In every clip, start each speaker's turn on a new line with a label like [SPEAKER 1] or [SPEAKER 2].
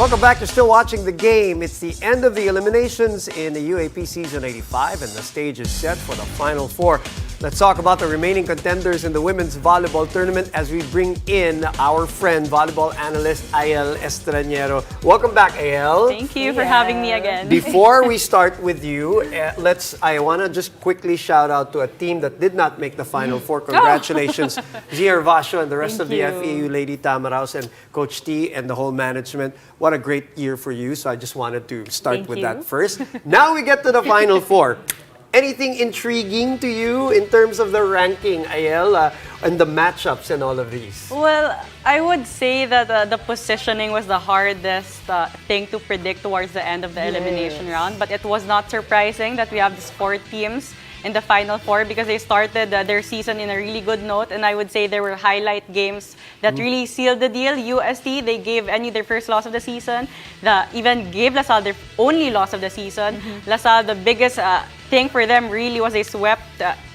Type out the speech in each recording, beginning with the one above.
[SPEAKER 1] Welcome back. You're still watching the game. It's the end of the eliminations in the UAAP Season 85, and the stage is set for the Final Four. Let's talk about the remaining contenders in the women's volleyball tournament as we bring in our friend, volleyball analyst Ayel Estranero. Welcome back, Ayel.
[SPEAKER 2] Thank you for having me again.
[SPEAKER 1] Before we start with you, I want to just quickly shout out to a team that did not make the Final Four. Congratulations, Zia Hervasio and the rest of the FEU, Lady Tamaraos and Coach T and the whole management. What a great year for you. So I just wanted to start with that first. Now we get to the Final Four. Anything intriguing to you in terms of the ranking, Ayel, and the matchups and all of these?
[SPEAKER 2] Well, I would say that the positioning was the hardest thing to predict towards the end of the elimination round. But it was not surprising that we have these 4 teams in the Final Four because they started their season in a really good note. And I would say there were highlight games that really sealed the deal. UST, they gave NU their first loss of the season. Even gave LaSalle their only loss of the season. LaSalle, the biggest thing for them really was they swept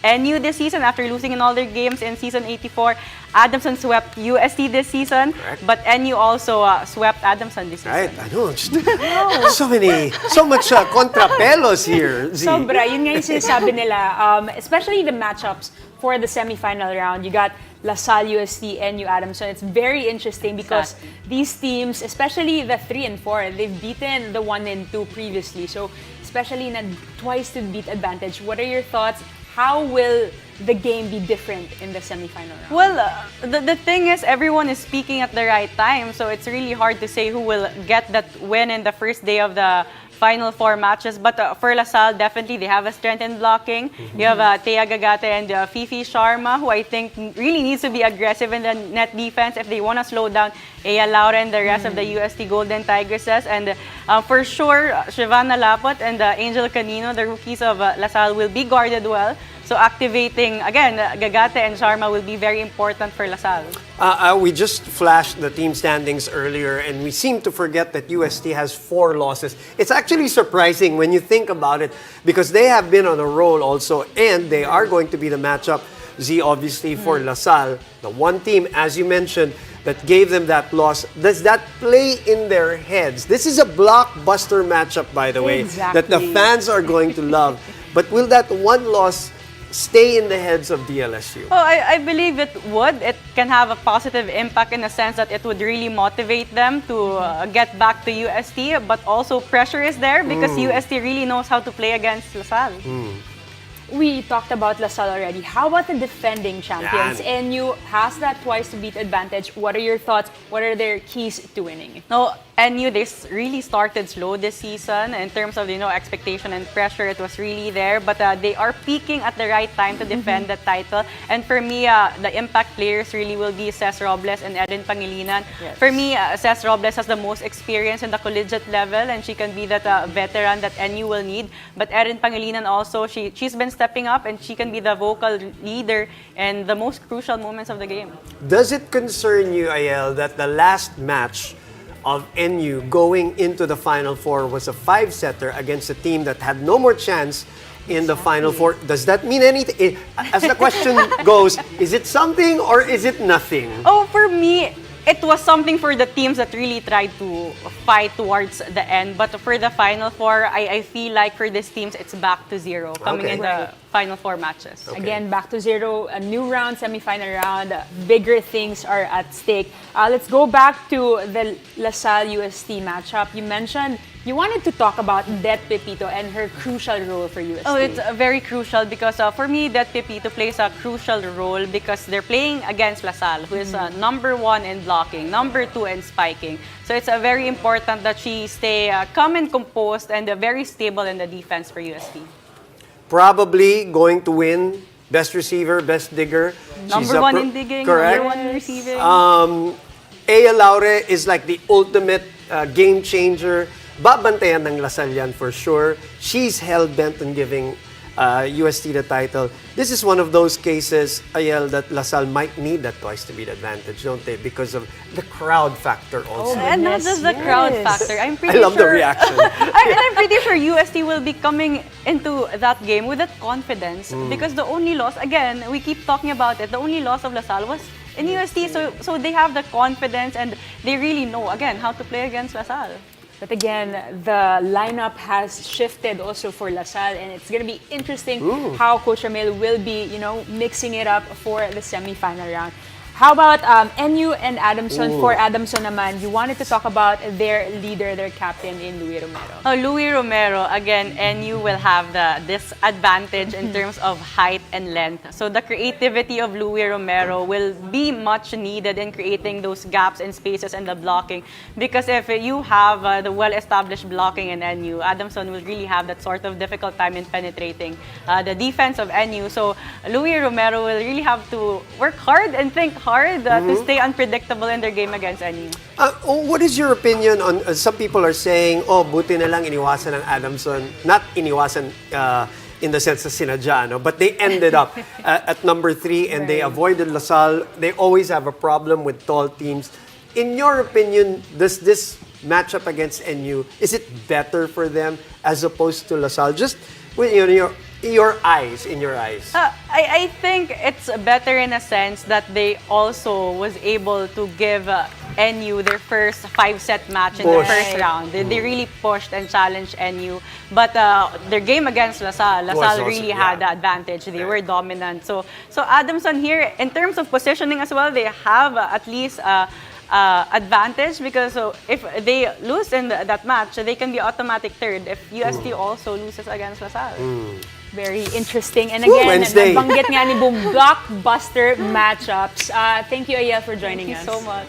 [SPEAKER 2] NU this season after losing in all their games in season 84. Adamson swept UST this season, but NU also swept Adamson this season.
[SPEAKER 1] Right, I know. So much contrapelos here. Z.
[SPEAKER 3] Sobra, yun nga yung sinasabi nila. Especially the matchups for the semifinal round. You got LaSalle, UST, NU, Adamson. It's very interesting because these teams, especially the 3 and 4, they've beaten the 1 and 2 previously. So, especially in a twice-to-beat advantage, what are your thoughts? How will the game be different in the semifinal round?
[SPEAKER 2] Well, the thing is, everyone is speaking at the right time, so it's really hard to say who will get that win in the first day of the Final Four matches. But for LaSalle, definitely, they have a strength in blocking. You have Thea Gagate and Fifi Sharma, who I think really needs to be aggressive in the net defense if they want to slow down Aya Laura and the rest of the UST Golden Tigresses. And for sure, Shivana Lapot and Angel Canino, the rookies of LaSalle, will be guarded well. So activating, again, Gagate and Sharma will be very important for LaSalle.
[SPEAKER 1] We just flashed the team standings earlier, and we seem to forget that UST has 4 losses. It's actually surprising when you think about it, because they have been on a roll also, and they are going to be the matchup, Z, obviously, for LaSalle. The one team, as you mentioned, that gave them that loss. Does that play in their heads? This is a blockbuster matchup, by the way, that the fans are going to love. But will that one loss stay in the heads of DLSU?
[SPEAKER 2] Oh, I believe it would. It can have a positive impact in the sense that it would really motivate them to get back to UST, but also pressure is there because UST really knows how to play against LaSalle.
[SPEAKER 3] We talked about LaSalle already. How about the defending champions? NU has that twice-to-beat advantage. What are your thoughts? What are their keys to winning?
[SPEAKER 2] No, NU, they really started slow this season in terms of, expectation and pressure. It was really there, but they are peaking at the right time to defend the title. And for me, the impact players really will be Ces Robles and Erin Pangilinan.
[SPEAKER 3] Yes.
[SPEAKER 2] For me, Ces Robles has the most experience in the collegiate level, and she can be that veteran that NU will need. But Erin Pangilinan also, she's been stepping up, and she can be the vocal leader in the most crucial moments of the game.
[SPEAKER 1] Does it concern you, Ayel, that the last match of NU going into the Final Four was a 5-setter against a team that had no more chance in the Final Four? Does that mean anything? As the question goes, is it something or is it nothing?
[SPEAKER 2] Oh, for me, it was something for the teams that really tried to fight towards the end. But for the Final Four, I feel like for these teams, it's back to 0 coming in the Final Four matches.
[SPEAKER 3] Again, back to 0, a new round, semifinal round, bigger things are at stake. Let's go back to the LaSalle-UST matchup. You mentioned you wanted to talk about Det Pepito and her crucial role for UST.
[SPEAKER 2] Oh, it's very crucial because for me, Det Pepito plays a crucial role because they're playing against LaSalle, who is number 1 in blocking, number 2 in spiking. So it's very important that she stay calm and composed and very stable in the defense for UST.
[SPEAKER 1] Probably going to win best receiver, best digger.
[SPEAKER 2] Number 1 in digging,
[SPEAKER 1] correct.
[SPEAKER 2] number 1 in receiving.
[SPEAKER 1] Aya Laure is like the ultimate game changer. Babantayan ng LaSalle yan for sure. She's hell-bent on giving UST the title. This is one of those cases, Ayel, that LaSalle might need that twice to beat advantage, don't they? Because of the crowd factor also.
[SPEAKER 2] And not just the crowd factor. I'm pretty
[SPEAKER 1] I love
[SPEAKER 2] sure,
[SPEAKER 1] the reaction.
[SPEAKER 2] and I'm pretty sure UST will be coming into that game with that confidence because the only loss, again, we keep talking about it, the only loss of LaSalle was in UST, so they have the confidence and they really know, again, how to play against LaSalle.
[SPEAKER 3] But again, the lineup has shifted also for LaSalle, and it's going to be interesting how Coach Ramil will be, mixing it up for the semi-final round. How about NU and Adamson? For Adamson naman, you wanted to talk about their leader, their captain in Louis Romero.
[SPEAKER 2] Oh, Louis Romero, again, NU will have the disadvantage in terms of height and length. So the creativity of Louis Romero will be much needed in creating those gaps and spaces and the blocking. Because if you have the well-established blocking in NU, Adamson will really have that sort of difficult time in penetrating the defense of NU. So Louis Romero will really have to work hard and think hard to stay unpredictable in their game against NU.
[SPEAKER 1] What is your opinion on, some people are saying, buti na lang iniwasan ng Adamson. Not iniwasan in the sense na sinadya, no? But they ended up at number 3 and they avoided LaSalle. They always have a problem with tall teams. In your opinion, does this matchup against NU, is it better for them as opposed to LaSalle? Just with your eyes.
[SPEAKER 2] I think it's better in a sense that they also was able to give NU their first 5-set match in the first round. They really pushed and challenged NU. But their game against LaSalle really had the advantage. They were dominant. So Adamson here, in terms of positioning as well, they have at least advantage because if they lose in that match, they can be automatic third if UST also loses against LaSalle.
[SPEAKER 3] Very interesting. And again, nabanggit nga ni Boom, blockbuster matchups. Thank you, Ayel, for joining us.
[SPEAKER 2] Thank you so much.